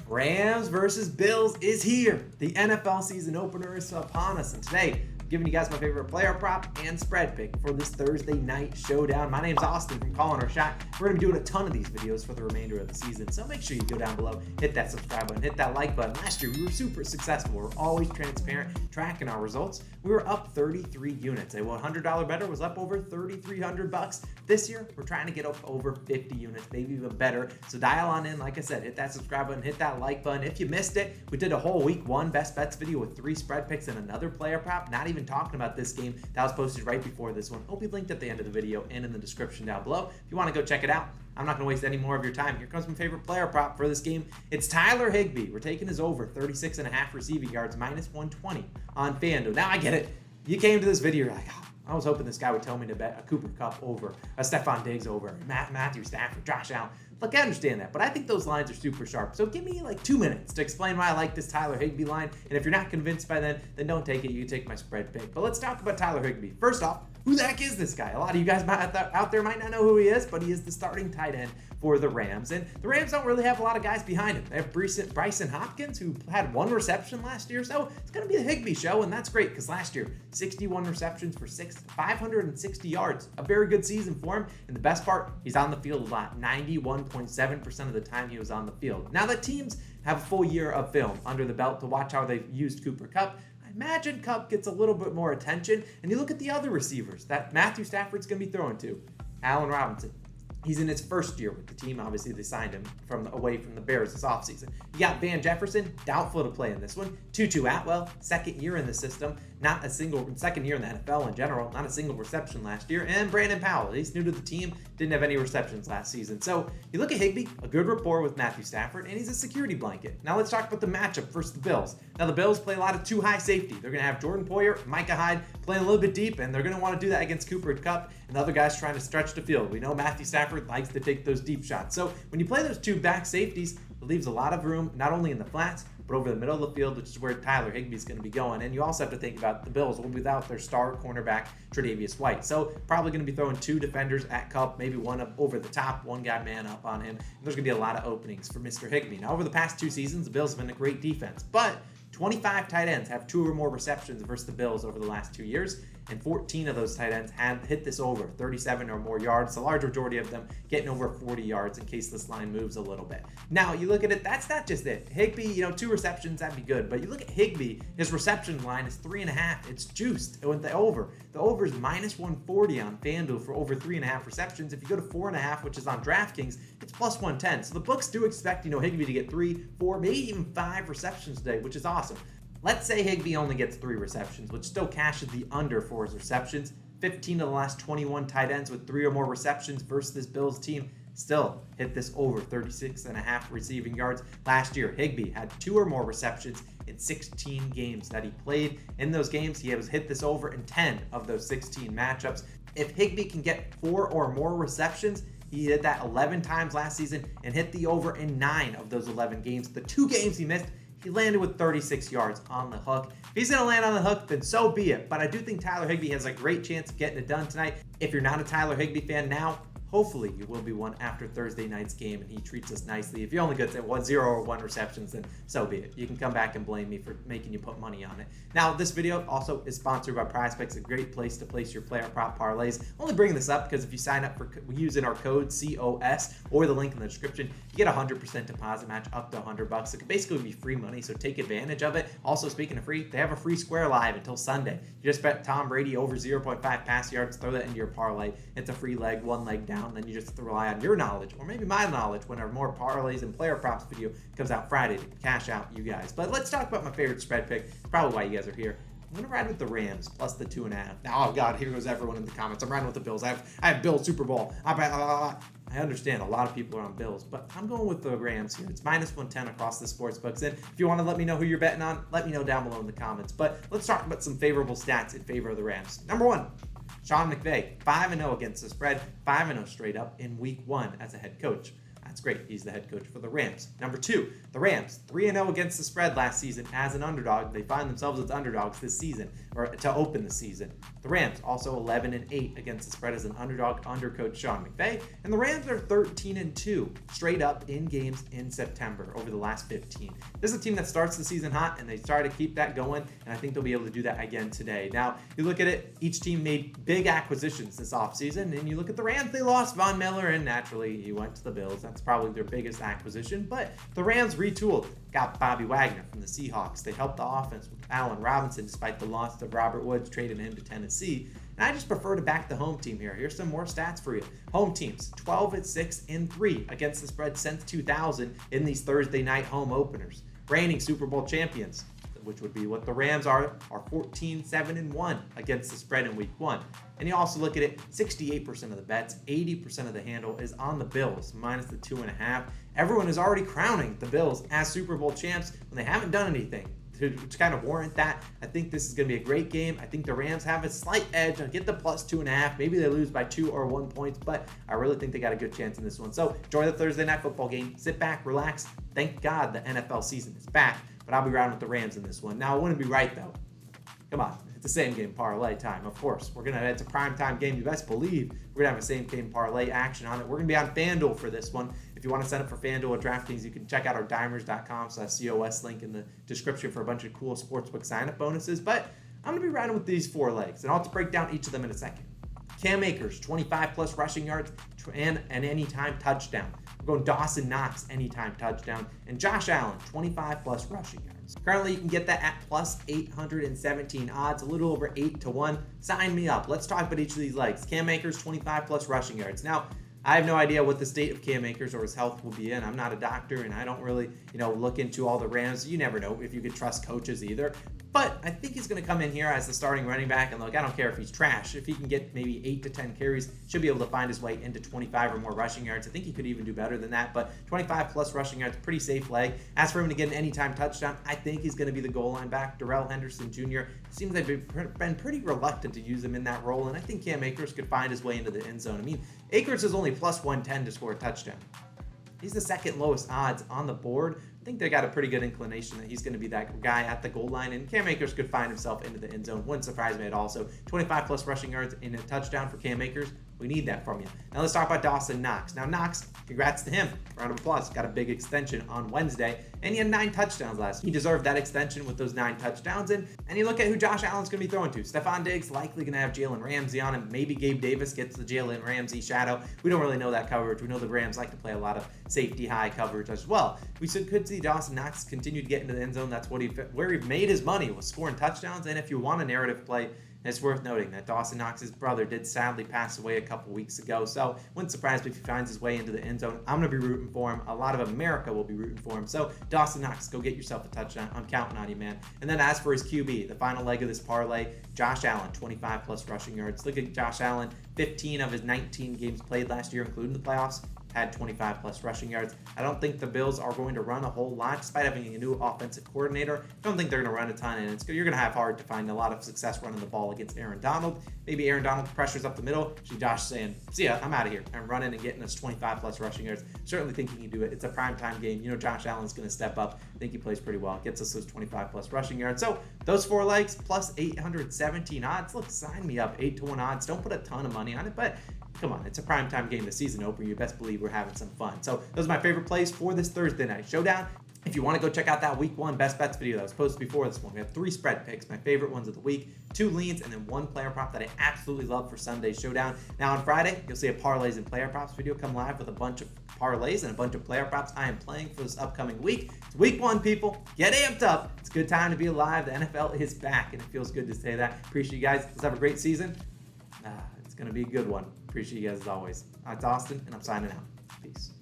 Rams versus Bills is here. The NFL season opener is upon us, and today I'm giving you guys my favorite player prop and spread pick for this Thursday night showdown. My name's Austin from Calling Our Shot. We're going to be doing a ton of these videos for the remainder of the season, so make sure you go down below, hit that subscribe button, hit that like button. Last year we were super successful. We're always transparent, tracking our results. We were up 33 units. A $100 better was up over $3,300. This year we're trying to get up over 50 units, maybe even better. So dial on in. Like I said, hit that subscribe button, hit that like button. If you missed it, we did a whole week one best bets video with 3 spread picks and another player prop. Not even talking about this game. That was posted right before this one. It'll be linked at the end of the video and in the description down below if you want to go check it out. I'm not going to waste any more of your time. Here comes my favorite player prop for this game. It's Tyler Higbee. We're taking his over 36.5 receiving yards, minus 120 on FanDuel. Now I get it. You came to this video, you're like, oh, I was hoping this guy would tell me to bet a Cooper Kupp over, a Stephon Diggs over, Matthew Stafford, Josh Allen. Look, I understand that, but I think those lines are super sharp. So give me like 2 minutes to explain why I like this Tyler Higbee line. And if you're not convinced by then don't take it. You can take my spread pick. But let's talk about Tyler Higbee. First off, who the heck is this guy? A lot of you guys out there might not know who he is, but he is the starting tight end for the Rams. And the Rams don't really have a lot of guys behind him. They have Bryson Hopkins, who had 1 reception last year. So it's going to be the Higbee show, and that's great because last year, 61 receptions for 560 yards. A very good season for him. And the best part, he's on the field a lot. 91.7% of the time he was on the field. Now that teams have a full year of film under the belt to watch how they've used Cooper Kupp, I imagine Kupp gets a little bit more attention. And you look at the other receivers that Matthew Stafford's going to be throwing to. Allen Robinson. He's in his first year with the team. Obviously, they signed him away from the Bears this offseason. You got Van Jefferson, doubtful to play in this one. Tutu Atwell, second year in the system. Second year in the NFL in general. Not a single reception last year. And Brandon Powell, he's new to the team. Didn't have any receptions last season. So you look at Higbee, a good rapport with Matthew Stafford, and he's a security blanket. Now let's talk about the matchup versus the Bills. Now the Bills play a lot of 2 high safety. They're going to have Jordan Poyer, Micah Hyde playing a little bit deep, and they're going to want to do that against Cooper Kupp and the other guys trying to stretch the field. We know Matthew Stafford likes to take those deep shots. So when you play those 2 back safeties, it leaves a lot of room, not only in the flats, but over the middle of the field, which is where Tyler Higbee is going to be going. And you also have to think about the Bills will be without their star cornerback, Tre'Davious White. So probably going to be throwing 2 defenders at Kupp, maybe one up over the top, one guy man up on him. And there's going to be a lot of openings for Mr. Higbee. Now, over the past 2 seasons, the Bills have been a great defense, but 25 tight ends have 2 or more receptions versus the Bills over the last 2 years, and 14 of those tight ends have hit this over 37 or more yards. The large majority of them getting over 40 yards in case this line moves a little bit. Now, you look at it, that's not just it. Higbee, 2 receptions, that'd be good, but you look at Higbee, his reception line is 3.5. It's juiced with the over. The over is minus 140 on FanDuel for over 3.5 receptions. If you go to 4.5, which is on DraftKings, it's plus 110. So the books do expect, Higbee to get 3, 4, maybe even 5 receptions today, which is awesome. Let's say Higbee only gets 3 receptions, which still cashes the under for his receptions. 15 of the last 21 tight ends with 3 or more receptions versus this Bills team still hit this over 36.5 receiving yards. Last year, Higbee had 2 or more receptions in 16 games that he played. In those games, he has hit this over in 10 of those 16 matchups. If Higbee can get 4 or more receptions, he did that 11 times last season and hit the over in 9 of those 11 games. The 2 games he missed, he landed with 36 yards on the hook. If he's going to land on the hook, then so be it. But I do think Tyler Higbee has a great chance of getting it done tonight. If you're not a Tyler Higbee fan now, hopefully you will be one after Thursday night's game and he treats us nicely. If he only gets 0 or 1 receptions, then so be it. You can come back and blame me for making you put money on it. Now, this video also is sponsored by PrizePicks, a great place to place your player prop parlays. Only bringing this up because if you sign up for using our code COS or the link in the description, you get a 100% deposit match up to $100. It could basically be free money, so take advantage of it. Also, speaking of free, they have a free square live until Sunday. You just bet Tom Brady over 0.5 pass yards, throw that into your parlay. It's a free leg, 1 leg down. Then you just have to rely on your knowledge or maybe my knowledge when our more parlays and player props video comes out Friday to cash out you guys. But let's talk about my favorite spread pick. It's probably why you guys are here. I'm going to ride with the Rams plus the 2.5. Now, oh God, here goes everyone in the comments. I'm riding with the Bills. I have Bills Super Bowl. I understand a lot of people are on Bills, but I'm going with the Rams here. It's minus 110 across the sports books. And if you want to let me know who you're betting on, let me know down below in the comments. But let's talk about some favorable stats in favor of the Rams. Number 1, Sean McVay, 5-0 against the spread, 5-0 straight up in week 1 as a head coach. That's great. He's the head coach for the Rams. Number 2, the Rams, 3-0 against the spread last season as an underdog. They find themselves as underdogs this season, or to open the season. The Rams also 11-8 against the spread as an underdog under coach Sean McVay. And the Rams are 13-2 straight up in games in September over the last 15. This is a team that starts the season hot, and they try to keep that going, and I think they'll be able to do that again today. Now, you look at it, each team made big acquisitions this offseason, and you look at the Rams, they lost Von Miller, and naturally he went to the Bills. That's probably their biggest acquisition, but the Rams retooled, got Bobby Wagner from the Seahawks. They helped the offense with Allen Robinson despite the loss of Robert Woods, trading him to Tennessee. And I just prefer to back the home team here. Here's some more stats for you. Home teams, 12-6-3 against the spread since 2000 in these Thursday night home openers. Reigning Super Bowl champions, which would be what the Rams are 14-7-1 against the spread in week 1. And you also look at it, 68% of the bets, 80% of the handle is on the Bills, minus the 2.5. Everyone is already crowning the Bills as Super Bowl champs when they haven't done anything to kind of warrant that. I think this is going to be a great game. I think the Rams have a slight edge. I'll get the plus 2.5. Maybe they lose by 2 or 1 points, but I really think they got a good chance in this one. So enjoy the Thursday night football game. Sit back, relax. Thank God the NFL season is back, but I'll be riding with the Rams in this one. Now, I wouldn't be right, though. Come on. It's a same game parlay time, of course. It's a primetime game. You best believe we're going to have a same game parlay action on it. We're going to be on FanDuel for this one. If you want to sign up for FanDuel or DraftKings, you can check out our dimers.com/COS link in the description for a bunch of cool sportsbook sign-up bonuses. But I'm going to be riding with these 4 legs, and I'll have to break down each of them in a second. Cam Akers, 25-plus rushing yards and an anytime touchdown. We're going Dawson Knox, anytime touchdown. And Josh Allen, 25-plus rushing yards. Currently, you can get that at plus 817 odds, a little over 8-1. Sign me up. Let's talk about each of these legs. Cam Akers, 25-plus rushing yards. Now, I have no idea what the state of Cam Akers or his health will be in. I'm not a doctor, and I don't really, look into all the Rams. You never know if you could trust coaches either. But I think he's going to come in here as the starting running back. And look, I don't care if he's trash. If he can get maybe 8 to 10 carries, should be able to find his way into 25 or more rushing yards. I think he could even do better than that. But 25-plus rushing yards, pretty safe leg. As for him to get an anytime touchdown, I think he's going to be the goal line back. Darrell Henderson Jr. seems like they've been pretty reluctant to use him in that role. And I think Cam Akers could find his way into the end zone. I mean, Akers is only plus 110 to score a touchdown. He's the second lowest odds on the board. I think they got a pretty good inclination that he's going to be that guy at the goal line, and Cam Akers could find himself into the end zone. Wouldn't surprise me at all. So 25-plus rushing yards in a touchdown for Cam Akers. We need that from you. Now let's talk about Dawson Knox. Now Knox, congrats to him. Round of applause. Got a big extension on Wednesday, and he had 9 touchdowns last week. He deserved that extension with those 9 touchdowns. And you look at who Josh Allen's going to be throwing to. Stephon Diggs likely going to have Jalen Ramsey on him. Maybe Gabe Davis gets the Jalen Ramsey shadow. We don't really know that coverage. We know the Rams like to play a lot of safety high coverage as well. We could see Dawson Knox continue to get into the end zone. That's where he made his money, was scoring touchdowns. And if you want a narrative play, it's worth noting that Dawson Knox's brother did sadly pass away a couple weeks ago, so wouldn't surprise me if he finds his way into the end zone. I'm going to be rooting for him. A lot of America will be rooting for him. So Dawson Knox, go get yourself a touchdown. I'm counting on you, man. And then as for his QB, the final leg of this parlay, Josh Allen, 25-plus rushing yards. Look at Josh Allen, 15 of his 19 games played last year, including the playoffs, had 25-plus rushing yards. I don't think the Bills are going to run a whole lot, despite having a new offensive coordinator. I don't think they're going to run a ton, and you're going to have hard to find a lot of success running the ball against Aaron Donald. Maybe Aaron Donald pressures up the middle. See Josh saying, see ya, I'm out of here. I'm running and getting us 25-plus rushing yards. Certainly think he can do it. It's a primetime game. Josh Allen's going to step up. I think he plays pretty well. Gets us those 25-plus rushing yards. So those 4 legs, plus 817 odds. Look, sign me up. 8-1 odds. Don't put a ton of money on it, but come on, it's a primetime game, the season opener. You best believe we're having some fun. So those are my favorite plays for this Thursday night showdown. If you want to go check out that week 1 best bets video that was posted before this one, we have 3 spread picks, my favorite ones of the week, 2 leans, and then 1 player prop that I absolutely love for Sunday's showdown. Now on Friday, you'll see a parlays and player props video come live with a bunch of parlays and a bunch of player props I am playing for this upcoming week. It's week 1, people. Get amped up. It's a good time to be alive. The NFL is back, and it feels good to say that. Appreciate you guys. Let's have a great season. It's going to be a good one. Appreciate you guys as always. It's Austin, and I'm signing out. Peace.